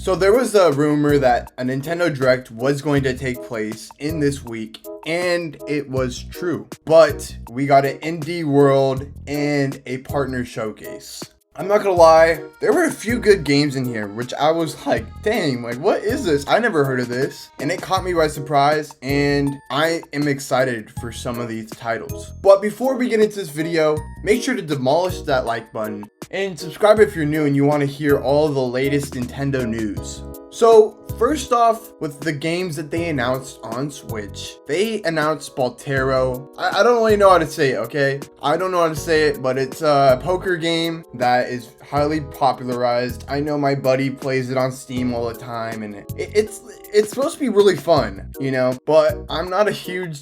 So there was a rumor that a Nintendo Direct was going to take place in this week, and it was true. But we got an indie world and a partner showcase. I'm not gonna lie, there were a few good games in here, which I was like, dang, like what is this? I never heard of this. And it caught me by surprise, and I am excited for some of these titles. But before we get into this video, make sure to demolish that like button and subscribe if you're new and you want to hear all the latest Nintendo news. So first off, with the games that they announced on Switch, they announced Baltero. I don't really know how to say it, okay? I don't know how to say it, but it's a poker game that is highly popularized. I know my buddy plays it on Steam all the time, and it's supposed to be really fun, you know? But I'm not a huge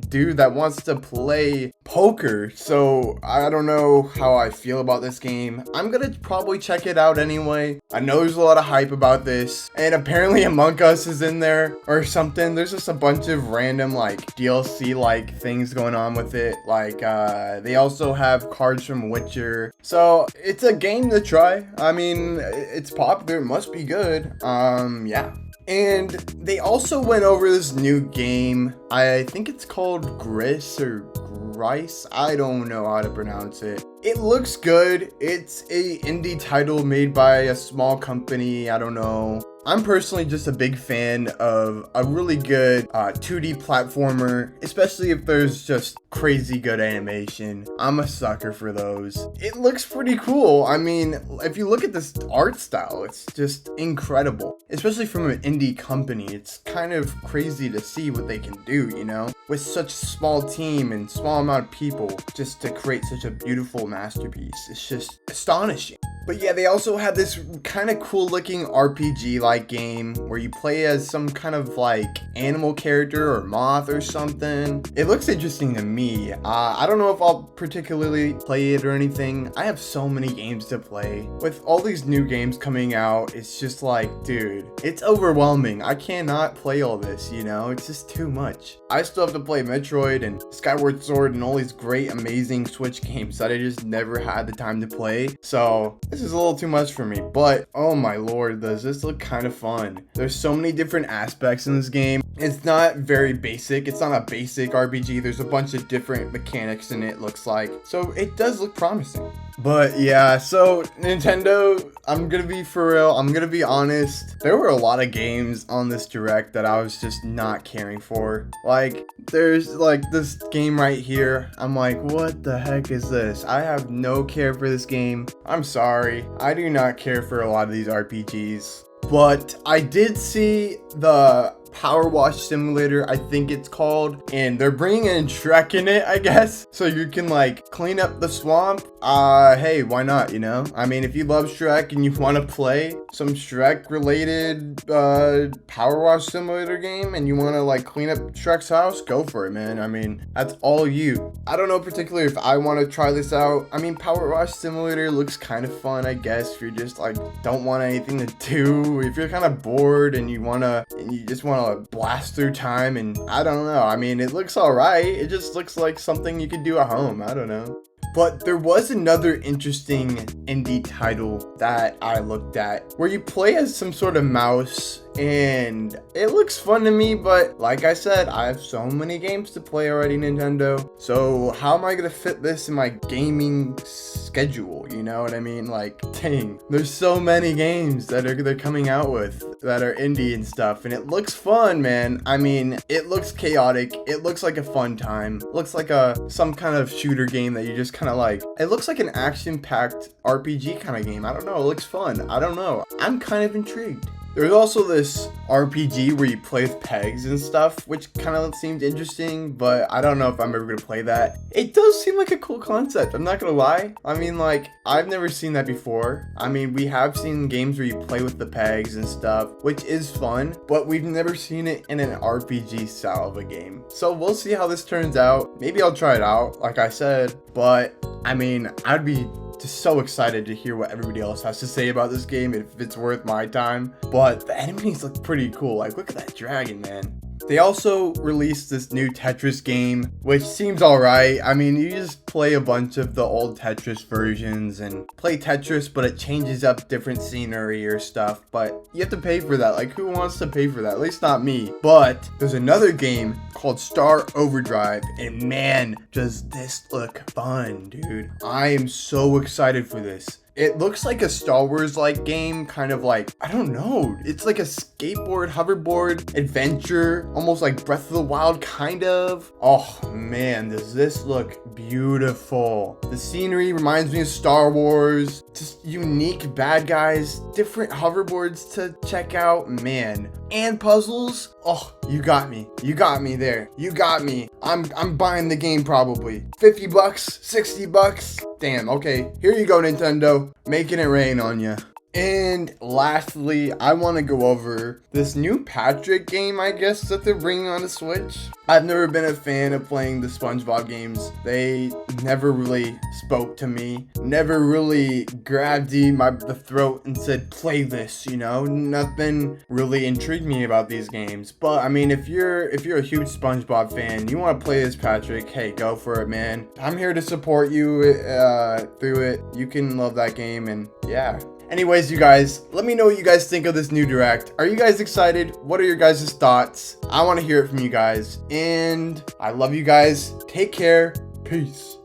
dude that wants to play poker, so I don't know how I feel about this game. I'm gonna probably check it out anyway. I know there's a lot of hype about this, and apparently Among Us is in there or something. There's just a bunch of random DLC things going on with it. They also have cards from Witcher, so it's a game to try. I mean, it's popular, it must be good. Yeah. And they also went over this new game. I think it's called Gris or Rice. I don't know how to pronounce it. It looks good. It's a indie title made by a small company. I don't know. I'm personally just a big fan of a really good 2D platformer, especially if there's just crazy good animation. I'm a sucker for those. It looks pretty cool. I mean, if you look at this art style, it's just incredible, especially from an indie company. It's kind of crazy to see what they can do, you know, with such a small team and small amount of people just to create such a beautiful masterpiece. It's just astonishing. But yeah, they also had this kind of cool looking RPG-like game where you play as some kind of animal character or moth or something. It looks interesting to me. I don't know if I'll particularly play it or anything. I have so many games to play. With all these new games coming out, it's just dude, it's overwhelming. I cannot play all this, you know? It's just too much. I still have to play Metroid and Skyward Sword and all these great, amazing Switch games that I just never had the time to play. So this is a little too much for me, but oh my lord, does this look kind of fun. There's so many different aspects in this game. It's not very basic. It's not a basic RPG. There's a bunch of different mechanics in it, looks like. So it does look promising. But yeah, so Nintendo, I'm gonna be for real. I'm gonna be honest. There were a lot of games on this Direct that I was just not caring for. There's this game right here. I'm like, what the heck is this? I have no care for this game. I'm sorry. I do not care for a lot of these RPGs. But I did see the Power Wash Simulator, I think it's called, and they're bringing in Shrek in it, I guess, so you can clean up the swamp. Hey, why not, you know? I mean, if you love Shrek and you want to play some Shrek related Power Wash Simulator game and you want to clean up Shrek's house, go for it, man. I mean, that's all you. I don't know particularly if I want to try this out. I mean, Power Wash Simulator looks kind of fun, I guess, if you're just don't want anything to do, if you're kind of bored and you just want to blast through time. And I don't know, I mean, it looks all right. It just looks like something you could do at home. I don't know. But there was another interesting indie title that I looked at where you play as some sort of mouse, and it looks fun to me, but like I said, I have so many games to play already, Nintendo. So how am I gonna fit this in my gaming schedule? You know what I mean? Dang, there's so many games that they're coming out with that are indie and stuff, and it looks fun, man. I mean, it looks chaotic. It looks like a fun time. It looks like some kind of shooter game that you just kind of it looks like an action-packed RPG kind of game. I don't know. It looks fun. I don't know. I'm kind of intrigued. There's also this RPG where you play with pegs and stuff, which kind of seemed interesting, but I don't know if I'm ever going to play that. It does seem like a cool concept, I'm not going to lie. I mean, I've never seen that before. I mean, we have seen games where you play with the pegs and stuff, which is fun, but we've never seen it in an RPG style of a game. So we'll see how this turns out. Maybe I'll try it out, like I said, but I mean, I'd be just so excited to hear what everybody else has to say about this game, if it's worth my time. But the enemies look pretty cool. Look at that dragon, man. They also released this new Tetris game, which seems alright. I mean, you just play a bunch of the old Tetris versions and play Tetris, but it changes up different scenery or stuff. But you have to pay for that. Like, who wants to pay for that? At least not me. But there's another game called Star Overdrive, and man, does this look fun, dude. I am so excited for this. It looks like a Star Wars-like game, kind of like, I don't know. It's like a skateboard, hoverboard, adventure, almost like Breath of the Wild, kind of. Oh man, does this look beautiful. The scenery reminds me of Star Wars. Just unique bad guys, different hoverboards to check out, man. And puzzles. Oh, you got me. You got me there. You got me. I'm buying the game probably. 50 bucks, 60 bucks. Damn, okay. Here you go, Nintendo. Making it rain on you. And lastly, I want to go over this new Patrick game, I guess, that they're bringing on the Switch. I've never been a fan of playing the SpongeBob games. They never really spoke to me, never really grabbed the throat and said, play this, you know? Nothing really intrigued me about these games. But I mean, if you're a huge SpongeBob fan, you want to play this, Patrick, hey, go for it, man. I'm here to support you through it. You can love that game, and yeah. Anyways, you guys, let me know what you guys think of this new Direct. Are you guys excited? What are your guys' thoughts? I want to hear it from you guys. And I love you guys. Take care. Peace.